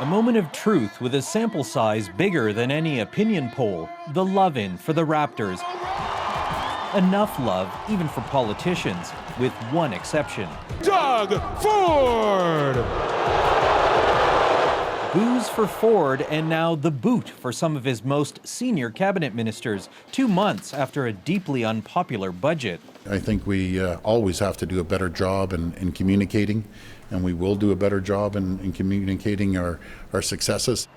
A moment of truth with a sample size bigger than any opinion poll. The love-in for the Raptors. Enough love even for politicians, with one exception. Doug Ford! Boos for Ford, and now the boot for some of his most senior cabinet ministers, 2 months after a deeply unpopular budget. I think we always have to do a better job in communicating, and we will do a better job in communicating our successes.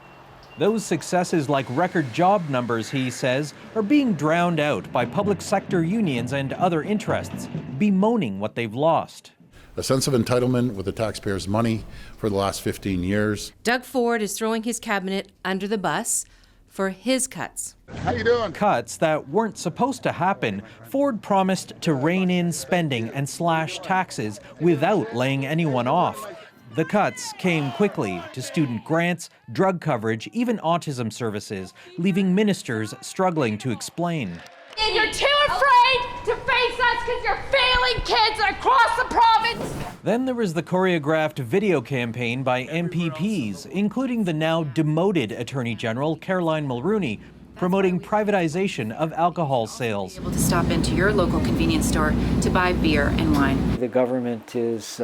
Those successes, like record job numbers, he says, are being drowned out by public sector unions and other interests, bemoaning what they've lost. A sense of entitlement with the taxpayers' money for the last 15 years. Doug Ford is throwing his cabinet under the bus for his cuts. How you doing? Cuts that weren't supposed to happen. Ford promised to rein in spending and slash taxes without laying anyone off. The cuts came quickly to student grants, drug coverage, even autism services, leaving ministers struggling to explain. And you're too afraid to face us because you're failing kids across the province. Then there was the choreographed video campaign by MPPs, including the now demoted Attorney General Caroline Mulroney, promoting privatization of alcohol sales. Able to stop into your local convenience store to buy beer and wine. The government is,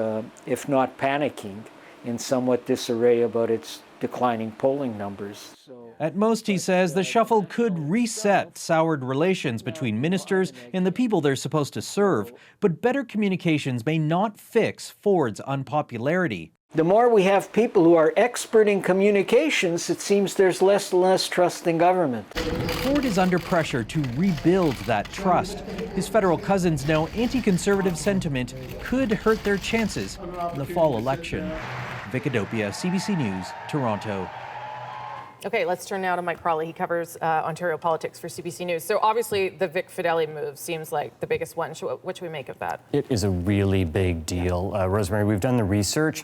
if not panicking, in somewhat disarray about its declining polling numbers. At most, he says, the shuffle could reset soured relations between ministers and the people they're supposed to serve. But better communications may not fix Ford's unpopularity. The more we have people who are expert in communications, it seems there's less and less trust in government. Ford is under pressure to rebuild that trust. His federal cousins know anti-conservative sentiment could hurt their chances in the fall election. Vic Adopia, CBC News, Toronto. Okay, let's turn now to Mike Crawley. He covers Ontario politics for CBC News. So obviously the Vic Fideli move seems like the biggest one. What should we make of that? It is a really big deal. Rosemary, we've done the research.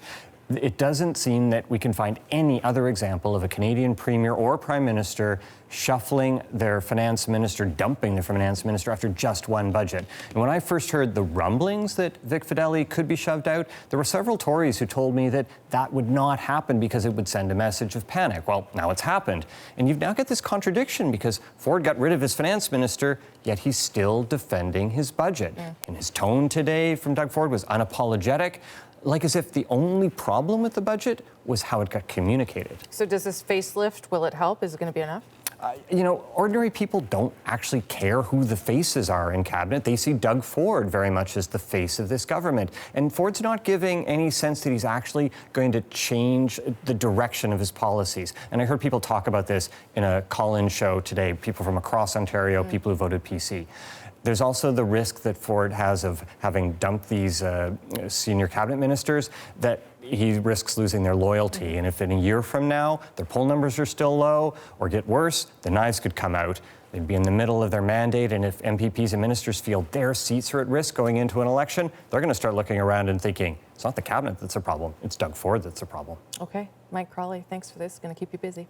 It doesn't seem that we can find any other example of a Canadian premier or prime minister shuffling their finance minister, dumping their finance minister after just one budget. And when I first heard the rumblings that Vic Fideli could be shoved out, there were several Tories who told me that that would not happen because it would send a message of panic. Well, now it's happened. And you've now got this contradiction because Ford got rid of his finance minister, yet he's still defending his budget. And his tone today from Doug Ford was unapologetic, like as if the only problem with the budget was how it got communicated. So does this facelift, will it help? Is it going to be enough? Ordinary people don't actually care who the faces are in cabinet. They see Doug Ford very much as the face of this government. And Ford's not giving any sense that he's actually going to change the direction of his policies. And I heard people talk about this in a call-in show today, people from across Ontario, people who voted PC. There's also the risk that Ford has of having dumped these senior cabinet ministers, that he risks losing their loyalty. And if in a year from now their poll numbers are still low or get worse, the knives could come out. They'd be in the middle of their mandate, and if MPPs and ministers feel their seats are at risk going into an election, they're going to start looking around and thinking, it's not the cabinet that's a problem, it's Doug Ford that's a problem. Okay, Mike Crawley, thanks for this. Going to keep you busy.